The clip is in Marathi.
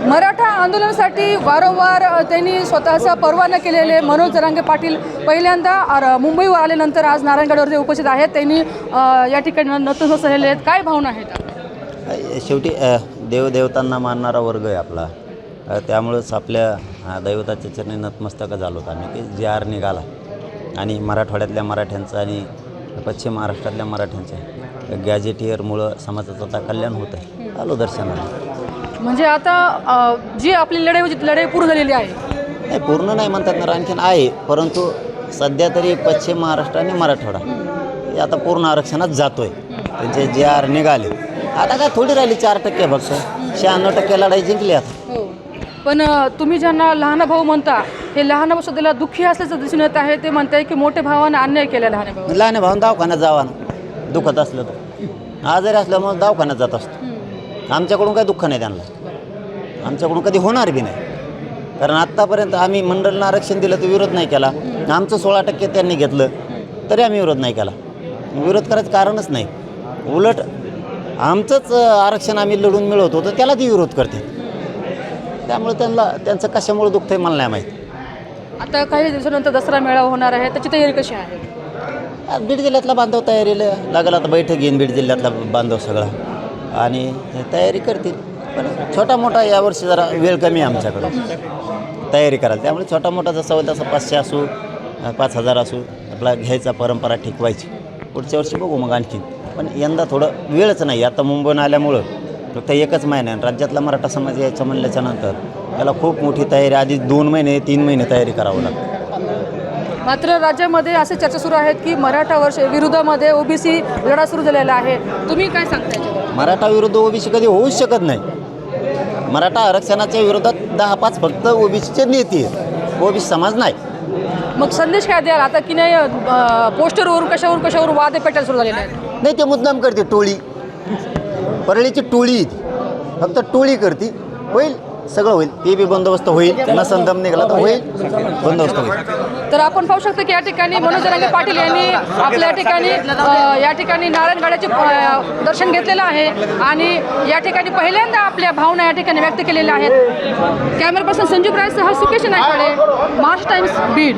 मराठा आंदोलनासाठी वारंवार त्यांनी स्वतःचा परवाना केलेले मनोज जरांगे पाटील पहिल्यांदा मुंबईवर आल्यानंतर आज नारायणगडावर जे उपस्थित आहेत त्यांनी या ठिकाणी नतमस्तक झालेले आहेत. काय भावना आहेत? शेवटी देवदेवतांना मानणारा वर्ग आहे आपला, त्यामुळंच आपल्या दैवताच्या चरणी नतमस्तक झालो होतो आम्ही की जे आर निघाला आणि मराठवाड्यातल्या मराठ्यांचं आणि पश्चिम महाराष्ट्रातल्या मराठ्यांचं गॅजेटियरमुळं समाजाचं आता कल्याण होतं आहे. आलो दर्शनाला. म्हणजे आता जी आपली लढाई होती लढाई पूर्ण झालेली आहे? नाही, पूर्ण नाही म्हणतात ना, आणखीन आहे, परंतु सध्या तरी पश्चिम महाराष्ट्र आणि मराठवाडा हे आता पूर्ण आरक्षणात जातो आहे. त्यांचे जे आर निघाले, आता काय थोडी राहिली 4% फक्त, 96% लढाई जिंकली आता. हो, पण तुम्ही ज्यांना लहान भाऊ म्हणता हे लहान भाऊ सध्याला दुःखी असल्याचं दिसून येत आहे. ते म्हणताय की मोठे भावानं अन्याय केला लहान भाऊ. लहान भाऊन दवाखान्यात जावा ना, दुखत असलं तर. आजारी असल्यामुळे दवाखान्यात जात असतो. आमच्याकडून काही दुःख नाही त्यांना, आमच्याकडून कधी होणार बी नाही. कारण आत्तापर्यंत आम्ही मंडळानं आरक्षण दिलं तर विरोध नाही केला. आमचं 16% त्यांनी घेतलं तरी आम्ही विरोध नाही केला. विरोध करायचं कारणच नाही. उलट आमचंच आरक्षण आम्ही लढून मिळवत होतो त्याला ती विरोध करते. त्यामुळे त्यांचं कशामुळे दुःख आहे मला नाही माहीत. आता काही दिवसानंतर दसरा मेळावा होणार आहे, त्याची तयारी कशी आहे? बीड जिल्ह्यातला बांधव तयारीला लागेल. आता बैठक घेईन बीड जिल्ह्यातला बांधव सगळा आणि तयारी करतील. पण छोटा मोठा यावर्षी जरा वेळ कमी आहे आमच्याकडं तयारी करायला. त्यामुळे छोटा मोठा जसा होईल तसा 500 असू 5000 असू आपला घ्यायचा, परंपरा टिकवायची. पुढच्या वर्षी बघू मग आणखीन. पण यंदा थोडं वेळच नाही. आता मुंबईहून आल्यामुळं फक्त 1 महिना आहे. राज्यातला मराठा समाज यायचं म्हणल्याच्या नंतर त्याला खूप मोठी तयारी, आधी 2 महिने 3 महिने तयारी करावं लागतं. मात्र राज्यामध्ये असे चर्चा सुरू आहेत की मराठा विरोधामध्ये ओबीसी लढा सुरू झालेला आहे. तुम्ही काय सांगताय? मराठा विरुद्ध ओबीसी कधी होऊच शकत नाही. मराठा आरक्षणाच्या विरोधात 10-5 फक्त ओबीसीचे नेते आहेत, ओबीसी समाज नाही. मग संदेश काय द्याल आता की नाही? पोस्टरवरून कशावर वाद पेटायला सुरू झालेले आहेत? नाही, ते मुद्दाम करते टोळी, परळीची टोळी फक्त टोळी करते. होईल सगळं होईल, ते बी बंदोबस्त होईल. नसन दम निघाला तर होईल, बंदोबस्त होईल. तर आपण पाहू शकतो की या ठिकाणी मनोज जरांगे पाटील यांनी आपल्या ठिकाणी नारायणगडाचे दर्शन घेतलेलं आहे आणि या ठिकाणी पहिल्यांदा आपल्या भावना या ठिकाणी व्यक्त केलेल्या आहेत. कॅमेरा पर्सन संजीव रायसह सुकेश नायकडे, महाराष्ट्र टाइम्स, बीड.